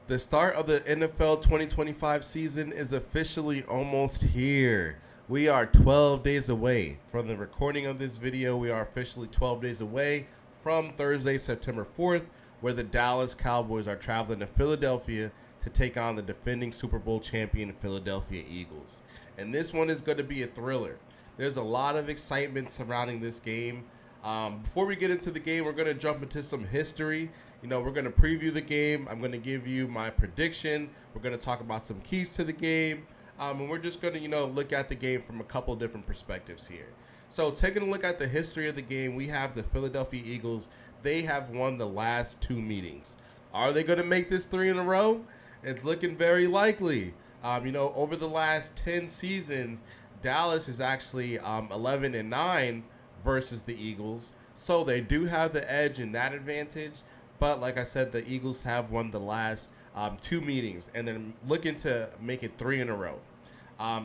The start of the NFL 2025 season is officially almost here. We are 12 days away from the recording of this video. We are officially 12 days away from Thursday, September 4th, where the Dallas Cowboys are traveling to Philadelphia to take on the defending Super Bowl champion Philadelphia Eagles. And this one is going to be a thriller. There's a lot of excitement surrounding this game. Before we get into the game, we're going to jump into some history. We're going to preview the game. I'm going to give you my prediction. We're going to talk about some keys to the game. And we're just going to, look at the game from a couple different perspectives here. So taking a look at the history of the game, we have the Philadelphia Eagles. They have won the last two meetings. Are they going to make this three in a row? It's looking very likely. Over the last 10 seasons, Dallas is actually 11-9 versus the Eagles. So they do have the edge in that advantage. But like I said, the Eagles have won the last two meetings, and they're looking to make it three in a row.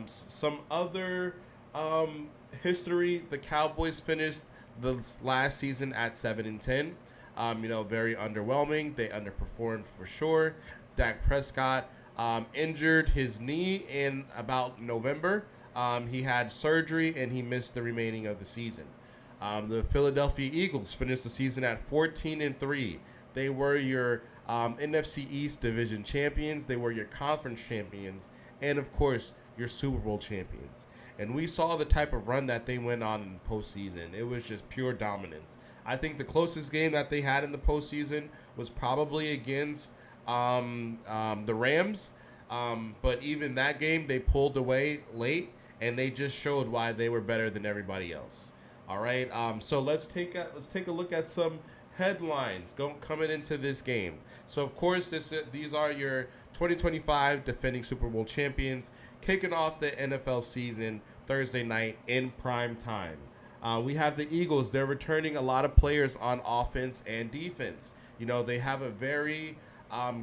Some other history: the Cowboys finished the last season at 7-10. Very underwhelming. They underperformed for sure. Dak Prescott injured his knee in about November. He had surgery and he missed the remaining of the season. The Philadelphia Eagles finished the season at 14-3. They were your NFC East division champions. They were your conference champions. And, of course, your Super Bowl champions. And we saw the type of run that they went on in the postseason. It was just pure dominance. I think the closest game that they had in the postseason was probably against the Rams. But even that game, they pulled away late, and they just showed why they were better than everybody else. All right. So let's take a look at some headlines coming into this game. So of course, these are your 2025 defending Super Bowl champions kicking off the NFL season Thursday night in prime time. We have the Eagles. They're returning a lot of players on offense and defense. They have a very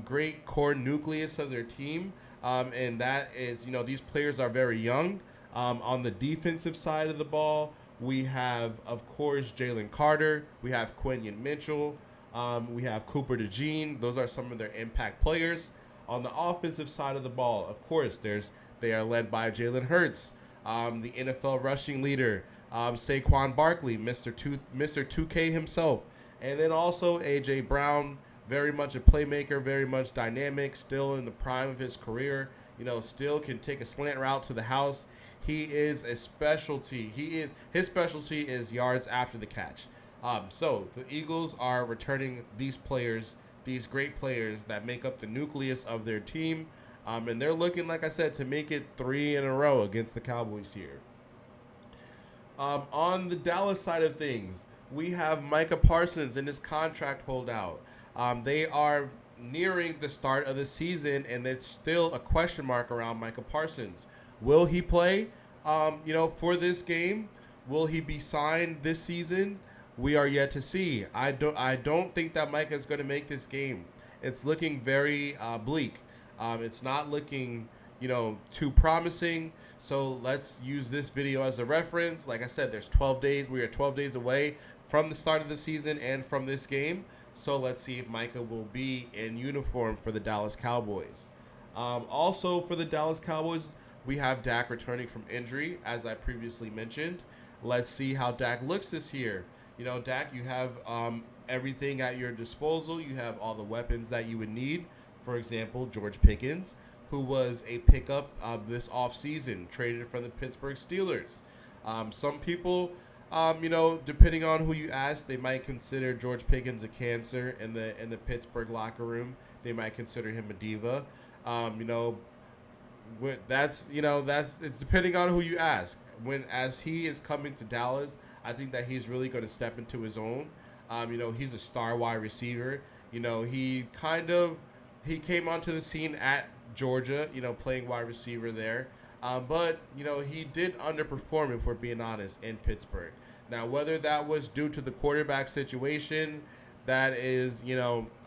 great core nucleus of their team, and that is, these players are very young. On the defensive side of the ball, we have, of course, Jalen Carter. We have Quentin Mitchell. We have Cooper DeJean. Those are some of their impact players. On the offensive side of the ball, of course, they are led by Jalen Hurts, the NFL rushing leader, Saquon Barkley, Mr. 2K himself, and then also A.J. Brown, very much a playmaker, very much dynamic, still in the prime of his career. Still can take a slant route to the house. He is a specialty. His specialty is yards after the catch. So the Eagles are returning these players, these great players that make up the nucleus of their team, and they're looking, like I said, to make it three in a row against the Cowboys here. On the Dallas side of things, we have Micah Parsons and his contract holdout. They are nearing the start of the season, and there's still a question mark around Micah Parsons. Will he play, for this game? Will he be signed this season? We are yet to see. I don't think that Micah is going to make this game. It's looking very bleak. It's not looking, too promising. So let's use this video as a reference. Like I said, there's 12 days. We are 12 days away from the start of the season and from this game. So let's see if Micah will be in uniform for the Dallas Cowboys. Also for the Dallas Cowboys, we have Dak returning from injury, as I previously mentioned. Let's see how Dak looks this year. Dak, you have everything at your disposal. You have all the weapons that you would need. For example, George Pickens, who was a pickup this offseason, traded from the Pittsburgh Steelers. Some people, depending on who you ask, they might consider George Pickens a cancer in the Pittsburgh locker room. They might consider him a diva. It's depending on who you ask. As he is coming to Dallas, I think that he's really going to step into his own. He's a star wide receiver. He came onto the scene at Georgia, playing wide receiver there. But he did underperform, if we're being honest, in Pittsburgh. Now, whether that was due to the quarterback situation, that is,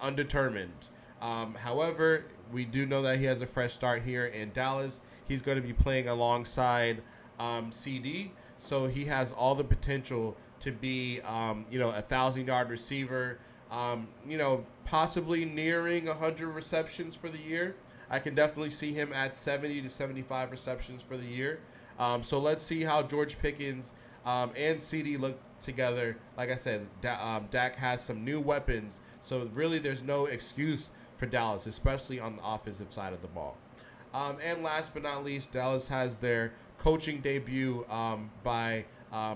undetermined. However, we do know that he has a fresh start here in Dallas. He's going to be playing alongside CD, so he has all the potential to be, a 1,000-yard receiver, Possibly nearing 100 receptions for the year. I can definitely see him at 70 to 75 receptions for the year. So let's see how George Pickens and CD look together. Like I said, Dak has some new weapons, so really there's no excuse for Dallas, especially on the offensive side of the ball. And last but not least, Dallas has their coaching debut by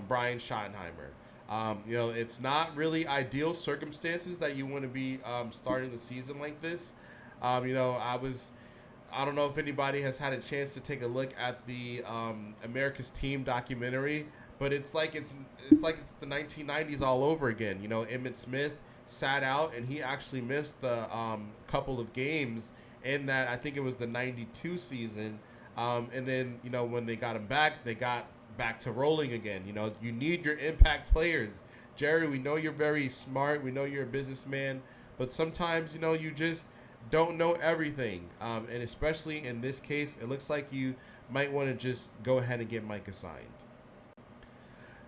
Brian Schottenheimer. It's not really ideal circumstances that you want to be starting the season like this. I don't know if anybody has had a chance to take a look at the America's Team documentary, but it's like it's the 1990s all over again. Emmitt Smith sat out and he actually missed the couple of games in that. I think it was the 92 season. And then, when they got him back, they got back to rolling again. You need your impact players. Jerry, we know you're very smart. We know you're a businessman, but sometimes, you just don't know everything. And especially in this case, it looks like you might want to just go ahead and get Mike assigned.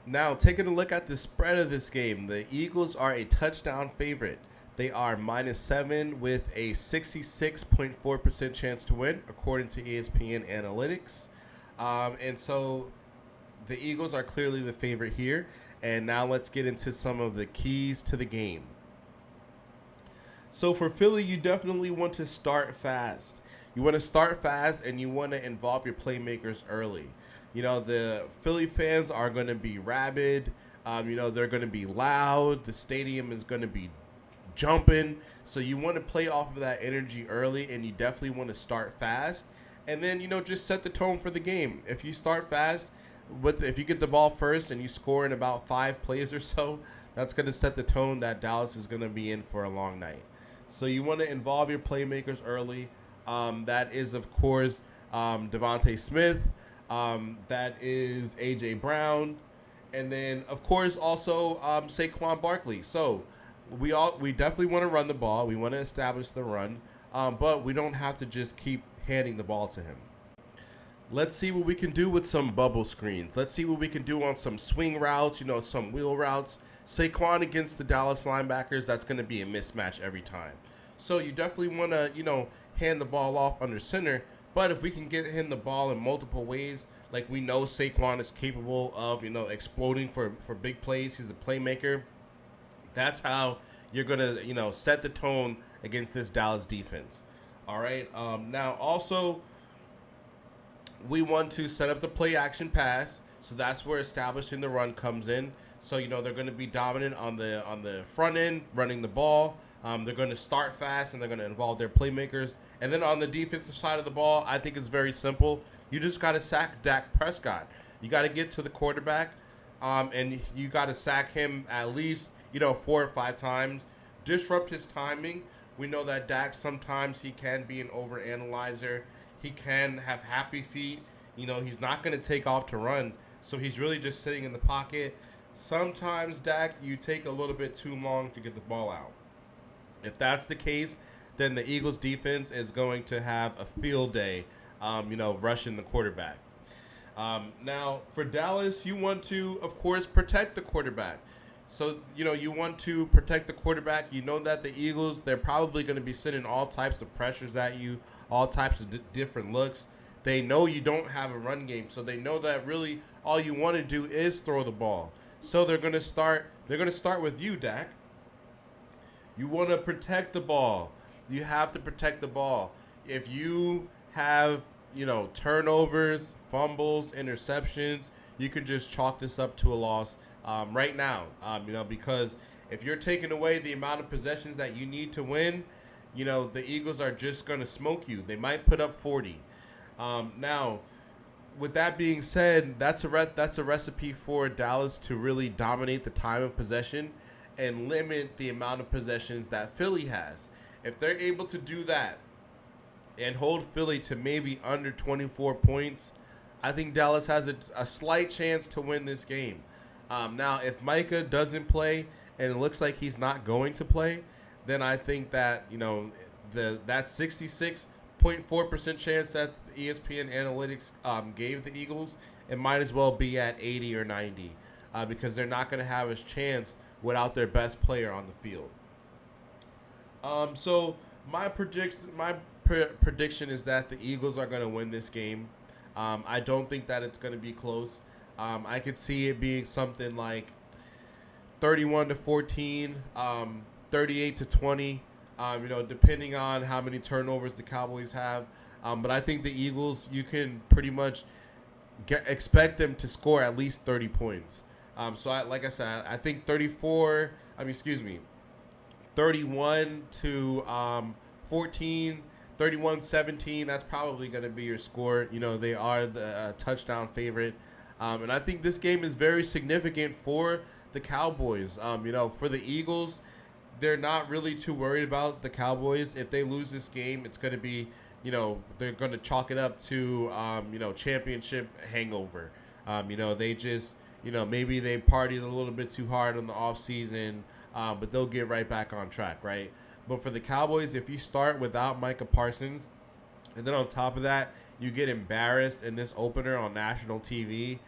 Now, taking a look at the spread of this game, the Eagles are a touchdown favorite. They are -7 with a 66.4% chance to win, according to ESPN Analytics. And so the Eagles are clearly the favorite here. And now let's get into some of the keys to the game. So for Philly, you definitely want to start fast. You want to start fast and you want to involve your playmakers early. The Philly fans are going to be rabid. They're going to be loud. The stadium is going to be jumping. So you want to play off of that energy early, and you definitely want to start fast. And then, just set the tone for the game. If you start fast, if you get the ball first and you score in about 5 plays or so, that's going to set the tone that Dallas is going to be in for a long night. So you want to involve your playmakers early. That is, of course, Devontae Smith. That is A.J. Brown. And then, of course, also Saquon Barkley. So we definitely want to run the ball. We want to establish the run. But we don't have to just keep handing the ball to him. Let's see what we can do with some bubble screens. Let's see what we can do on some swing routes, some wheel routes. Saquon against the Dallas linebackers, that's going to be a mismatch every time. So you definitely want to, hand the ball off under center. But if we can get him the ball in multiple ways, like we know Saquon is capable of, exploding for big plays. He's a playmaker. That's how you're going to, set the tone against this Dallas defense. All right. Now, also, we want to set up the play action pass. So that's where establishing the run comes in. So, they're going to be dominant on the front end, running the ball. They're going to start fast, and they're going to involve their playmakers. And then on the defensive side of the ball, I think it's very simple. You just got to sack Dak Prescott. You got to get to the quarterback, and you got to sack him at least, 4 or 5 times. Disrupt his timing. We know that Dak, sometimes he can be an overanalyzer. He can have happy feet. He's not going to take off to run. So he's really just sitting in the pocket. Sometimes, Dak, you take a little bit too long to get the ball out. If that's the case, then the Eagles defense is going to have a field day, rushing the quarterback. Now, for Dallas, you want to, of course, protect the quarterback. So, you want to protect the quarterback. You know that the Eagles, they're probably going to be sending all types of pressures at you, all types of different looks. They know you don't have a run game, so they know that really all you want to do is throw the ball. So they're going to start with you, Dak. You want to protect the ball. You have to protect the ball. If you have, turnovers, fumbles, interceptions, you can just chalk this up to a loss right now. Because if you're taking away the amount of possessions that you need to win, the Eagles are just going to smoke you. They might put up 40. Now, with that being said, that's a recipe for Dallas to really dominate the time of possession and limit the amount of possessions that Philly has. If they're able to do that and hold Philly to maybe under 24 points, I think Dallas has a slight chance to win this game. Now, if Micah doesn't play and it looks like he's not going to play, then I think that, that 66.4% chance that ESPN Analytics gave the Eagles, it might as well be at 80 or 90 because they're not going to have a chance without their best player on the field. So my prediction is that the Eagles are going to win this game. I don't think that it's going to be close. I could see it being something like 31 to 14, 38 to 20. Depending on how many turnovers the Cowboys have. But I think the Eagles, you can pretty much expect them to score at least 30 points. Like I said, I think 34. I mean, excuse me, 31 to 14, 31-17. That's probably going to be your score. They are the touchdown favorite. And I think this game is very significant for the Cowboys. For the Eagles, they're not really too worried about the Cowboys. If they lose this game, it's going to be, they're going to chalk it up to, championship hangover. They just, maybe they partied a little bit too hard on the offseason, but they'll get right back on track, right? But for the Cowboys, if you start without Micah Parsons, and then on top of that, you get embarrassed in this opener on national TV,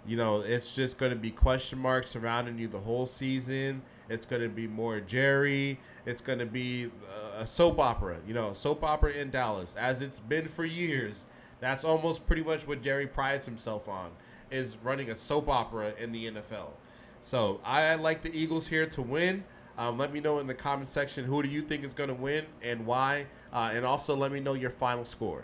it's just going to be question marks surrounding you the whole season. It's going to be more Jerry. It's going to be a soap opera, soap opera in Dallas, as it's been for years. That's almost pretty much what Jerry prides himself on, is running a soap opera in the NFL. So I like the Eagles here to win. Let me know in the comment section who do you think is going to win and why. And also let me know your final score.